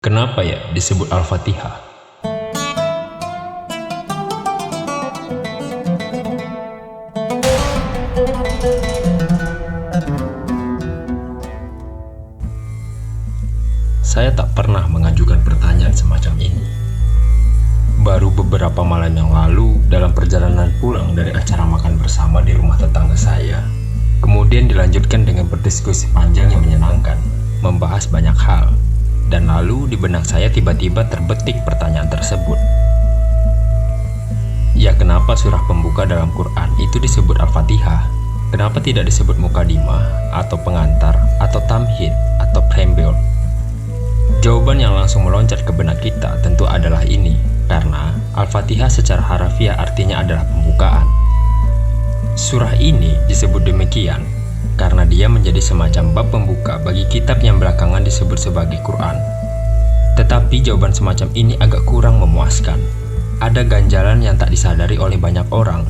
Kenapa ya disebut Al-Fatihah? Saya tak pernah mengajukan pertanyaan semacam ini. Baru beberapa malam yang lalu, dalam perjalanan pulang dari acara makan bersama di rumah tetangga saya, kemudian dilanjutkan dengan berdiskusi panjang yang menyenangkan, membahas banyak hal. Dan lalu di benak saya tiba-tiba terbetik pertanyaan tersebut. Ya, kenapa surah pembuka dalam Quran itu disebut Al-Fatihah? Kenapa tidak disebut Mukadimah, atau pengantar, atau tamhid, atau preambul? Jawaban yang langsung meloncat ke benak kita tentu adalah ini, karena Al-Fatihah secara harafiah artinya adalah pembukaan. Surah ini disebut demikian karena dia menjadi semacam bab pembuka bagi kitab yang belakangan disebut sebagai Quran. Tetapi jawaban semacam ini agak kurang memuaskan. Ada ganjalan yang tak disadari oleh banyak orang.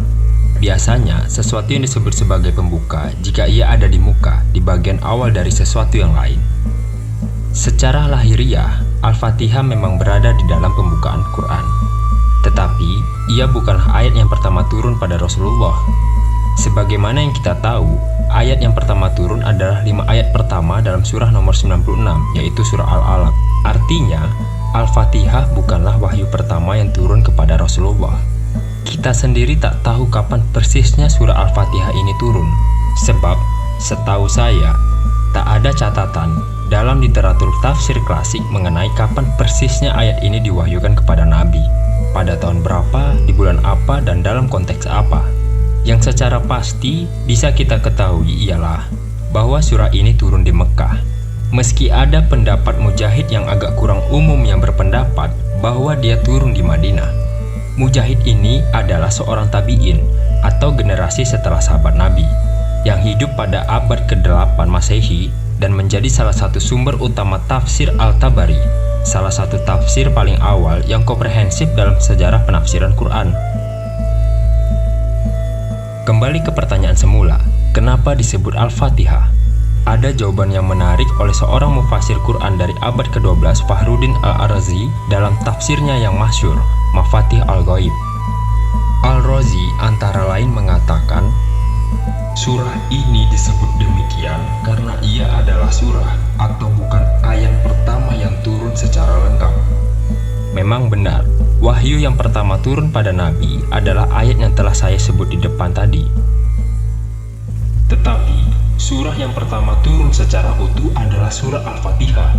Biasanya, sesuatu yang disebut sebagai pembuka jika ia ada di muka, di bagian awal dari sesuatu yang lain. Secara lahiriah, Al-Fatihah memang berada di dalam pembukaan Quran. Tetapi, ia bukanlah ayat yang pertama turun pada Rasulullah. Sebagaimana yang kita tahu, ayat yang pertama turun adalah 5 ayat pertama dalam surah nomor 96, yaitu surah Al-Alaq. Artinya, Al-Fatihah bukanlah wahyu pertama yang turun kepada Rasulullah. Kita sendiri tak tahu kapan persisnya surah Al-Fatihah ini turun. Sebab, setahu saya, tak ada catatan dalam literatur tafsir klasik mengenai kapan persisnya ayat ini diwahyukan kepada Nabi. Pada tahun berapa, di bulan apa, dan dalam konteks apa. Yang secara pasti bisa kita ketahui ialah bahwa surah ini turun di Mekah. Meski ada pendapat Mujahid yang agak kurang umum yang berpendapat bahwa dia turun di Madinah. Mujahid ini adalah seorang tabi'in atau generasi setelah sahabat Nabi yang hidup pada abad ke-8 Masehi dan menjadi salah satu sumber utama tafsir Al-Tabari, salah satu tafsir paling awal yang komprehensif dalam sejarah penafsiran Quran. Kembali ke pertanyaan semula, kenapa disebut Al-Fatihah? Ada jawaban yang menarik oleh seorang mufasir Quran dari abad ke-12 Fakhruddin Al-Razi dalam tafsirnya yang masyhur, Mafatih Al-Ghaib. Al-Razi antara lain mengatakan, surah ini disebut demikian karena ia adalah surah atau bukan ayat pertama yang turun secara lengkap. Memang benar, wahyu yang pertama turun pada Nabi adalah ayat yang telah saya sebut di depan tadi. Tetapi, surah yang pertama turun secara utuh adalah surah Al-Fatihah.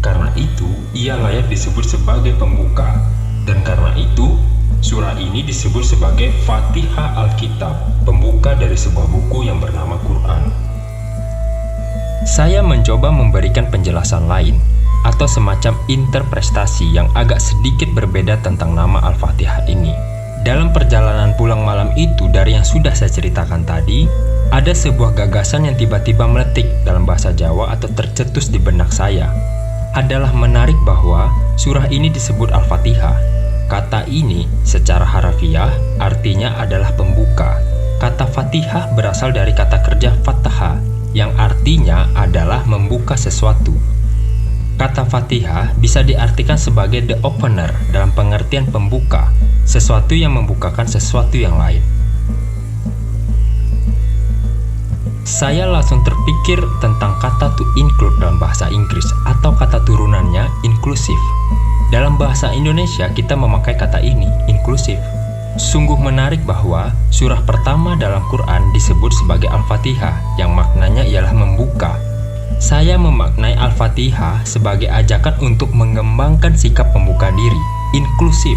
Karena itu, ia layak disebut sebagai pembuka. Dan karena itu, surah ini disebut sebagai Fatihah Alkitab, pembuka dari sebuah buku yang bernama Quran. Saya mencoba memberikan penjelasan lain, atau semacam interpretasi yang agak sedikit berbeda tentang nama Al-Fatihah ini. Dalam perjalanan pulang malam itu dari yang sudah saya ceritakan tadi, ada sebuah gagasan yang tiba-tiba meletik dalam bahasa Jawa atau tercetus di benak saya. Adalah menarik bahwa surah ini disebut Al-Fatihah. Kata ini secara harafiah artinya adalah pembuka. Kata Fatihah berasal dari kata kerja fataha yang artinya adalah membuka sesuatu. Kata Fatihah bisa diartikan sebagai the opener dalam pengertian pembuka, sesuatu yang membukakan sesuatu yang lain. Saya langsung terpikir tentang kata to include dalam bahasa Inggris atau kata turunannya inklusif. Dalam bahasa Indonesia kita memakai kata ini, inklusif. Sungguh menarik bahwa surah pertama dalam Quran disebut sebagai Al-Fatihah yang maknanya ialah membuka. Saya memaknai Al-Fatihah sebagai ajakan untuk mengembangkan sikap pembuka diri, inklusif.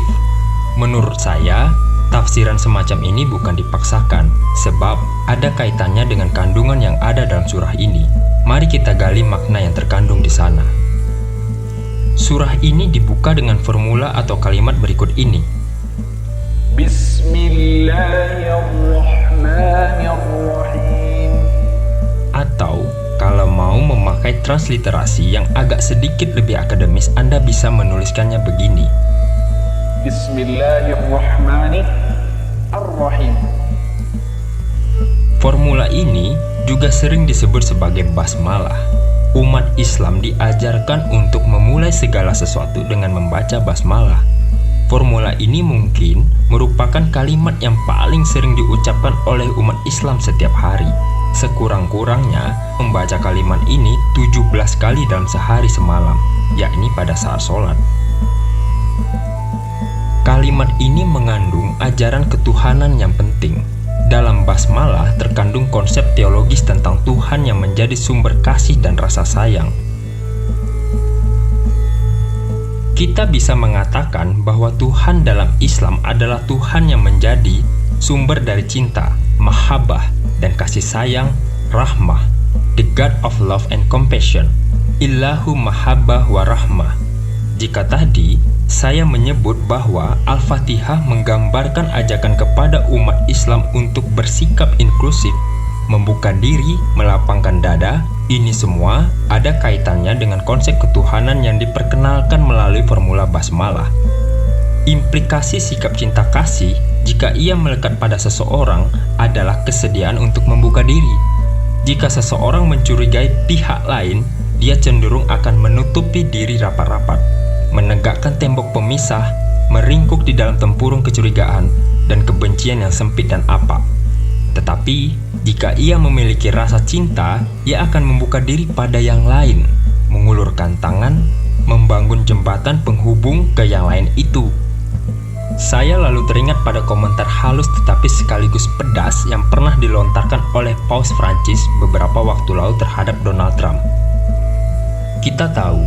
Menurut saya, tafsiran semacam ini bukan dipaksakan, sebab ada kaitannya dengan kandungan yang ada dalam surah ini. Mari kita gali makna yang terkandung di sana. Surah ini dibuka dengan formula atau kalimat berikut ini. Bismillahirrahmanirrahim. Atau kalau mau memakai transliterasi yang agak sedikit lebih akademis, Anda bisa menuliskannya begini. Bismillahirrahmanirrahim. Formula ini juga sering disebut sebagai basmalah. umat Islam diajarkan untuk memulai segala sesuatu dengan membaca basmalah. Formula ini mungkin merupakan kalimat yang paling sering diucapkan oleh umat Islam setiap hari. Sekurang-kurangnya membaca kalimat ini 17 kali dalam sehari semalam, yakni pada saat sholat. Kalimat ini mengandung ajaran ketuhanan yang penting. Dalam basmalah terkandung konsep teologis tentang Tuhan yang menjadi sumber kasih dan rasa sayang. Kita bisa mengatakan bahwa Tuhan dalam Islam adalah Tuhan yang menjadi sumber dari cinta, mahabbah, dan kasih sayang, rahmah, the God of love and compassion, Illahu mahabbah wa rahmah. Jika tadi saya menyebut bahwa Al-Fatihah menggambarkan ajakan kepada umat Islam untuk bersikap inklusif, membuka diri, melapangkan dada, ini semua ada kaitannya dengan konsep ketuhanan yang diperkenalkan melalui formula basmalah. Implikasi sikap cinta kasih jika ia melekat pada seseorang adalah kesediaan untuk membuka diri. Jika seseorang mencurigai pihak lain, dia cenderung akan menutupi diri rapat-rapat, menegakkan tembok pemisah, meringkuk di dalam tempurung kecurigaan dan kebencian yang sempit dan apak. Tetapi, jika ia memiliki rasa cinta, ia akan membuka diri pada yang lain, mengulurkan tangan, membangun jembatan penghubung ke yang lain itu. Saya lalu teringat pada komentar halus tetapi sekaligus pedas yang pernah dilontarkan oleh Paus Prancis beberapa waktu lalu terhadap Donald Trump. Kita tahu,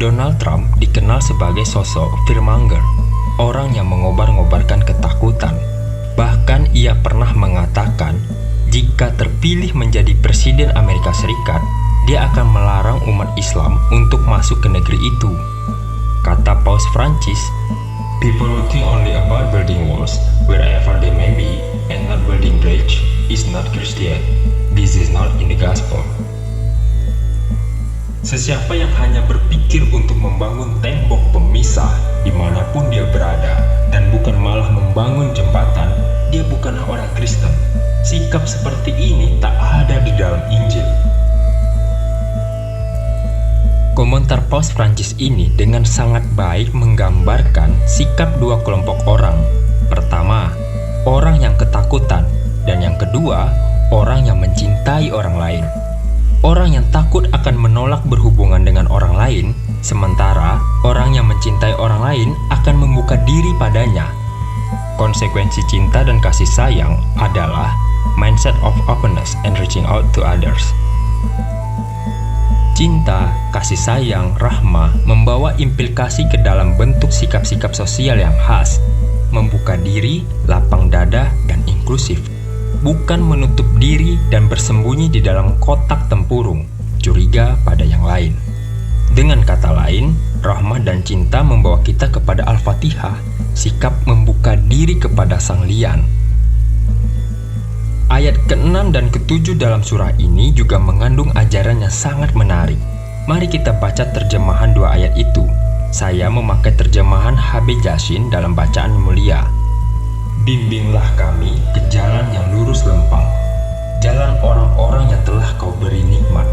Donald Trump dikenal sebagai sosok fearmonger, orang yang mengobar-ngobarkan ketakutan. Bahkan ia pernah mengatakan, jika terpilih menjadi Presiden Amerika Serikat, dia akan melarang umat Islam untuk masuk ke negeri itu. Kata Paus Prancis, "People who think only about building walls wherever they may be and not building bridge is not Christian. This is not in the gospel." Sesiapa yang hanya berpikir untuk membangun tembok pemisah dimanapun dia berada dan bukan malah membangun jembatan, dia bukanlah orang Kristen. Sikap seperti ini tak ada di dalam Injil. Komentar Paus Prancis ini dengan sangat baik menggambarkan sikap dua kelompok orang. Pertama, orang yang ketakutan, dan yang kedua, orang yang mencintai orang lain. Orang yang takut akan menolak berhubungan dengan orang lain, sementara orang yang mencintai orang lain akan membuka diri padanya. Konsekuensi cinta dan kasih sayang adalah mindset of openness and reaching out to others. Cinta, kasih sayang, rahmah membawa implikasi ke dalam bentuk sikap-sikap sosial yang khas, membuka diri, lapang dada, dan inklusif. Bukan menutup diri dan bersembunyi di dalam kotak tempurung, curiga pada yang lain. Dengan kata lain, rahmah dan cinta membawa kita kepada Al-Fatihah, sikap membuka diri kepada Sang Lian. Ayat ke-6 dan ke-7 dalam surah ini juga mengandung ajaran yang sangat menarik. Mari kita baca terjemahan dua ayat itu. Saya memakai terjemahan HB Jashin dalam bacaan mulia. Bimbinglah kami ke jalan yang lurus lempang, jalan orang-orang yang telah kau beri nikmat,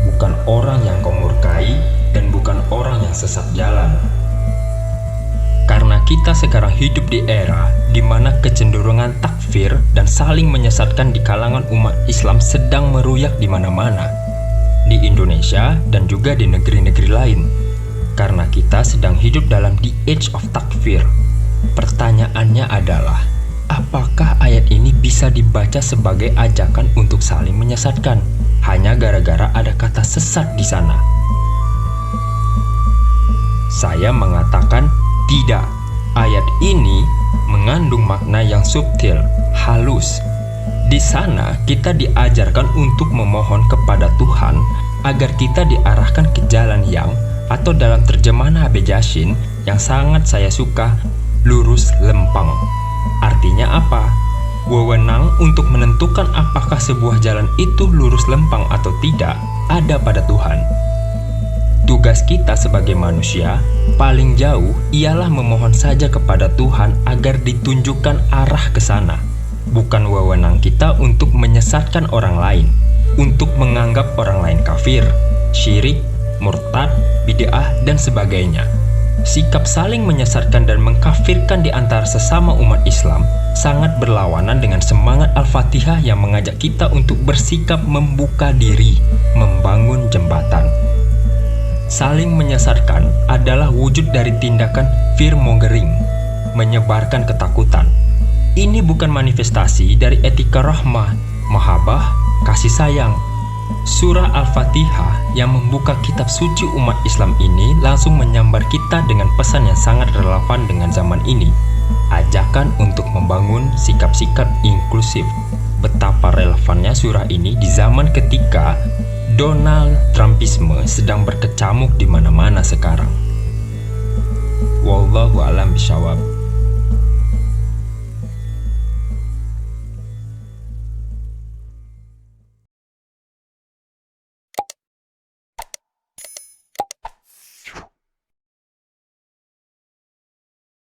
bukan orang yang kau murkai dan bukan orang yang sesat jalan. Karena kita sekarang hidup di era di mana kecenderungan takfir dan saling menyesatkan di kalangan umat Islam sedang meruyak di mana-mana, di Indonesia dan juga di negeri-negeri lain. Karena kita sedang hidup dalam the age of takfir. Pertanyaannya adalah, apakah ayat ini bisa dibaca sebagai ajakan untuk saling menyesatkan hanya gara-gara ada kata sesat di sana? Saya mengatakan tidak. Ayat ini mengandung makna yang subtil, halus. Di sana kita diajarkan untuk memohon kepada Tuhan agar kita diarahkan ke jalan yang, atau dalam terjemahan HB Jashin yang sangat saya suka, lurus lempang. Artinya apa? Wewenang untuk menentukan apakah sebuah jalan itu lurus lempang atau tidak ada pada Tuhan. Tugas kita sebagai manusia paling jauh ialah memohon saja kepada Tuhan agar ditunjukkan arah ke sana. Bukan wewenang kita untuk menyesatkan orang lain, untuk menganggap orang lain kafir, syirik, murtad, bid'ah, dan sebagainya. Sikap saling menyesatkan dan mengkafirkan di antara sesama umat Islam sangat berlawanan dengan semangat Al-Fatihah yang mengajak kita untuk bersikap membuka diri, membangun jembatan. Saling menyesatkan adalah wujud dari tindakan fear-mongering, menyebarkan ketakutan. Ini bukan manifestasi dari etika rahmah, mahabbah, kasih sayang. Surah Al-Fatihah yang membuka kitab suci umat Islam ini langsung menyambar kita dengan pesan yang sangat relevan dengan zaman ini. Ajakan untuk membangun sikap-sikap inklusif. Betapa relevannya surah ini di zaman ketika Donald Trumpisme sedang berkecamuk di mana-mana sekarang. Wallahu a'lam bishawab.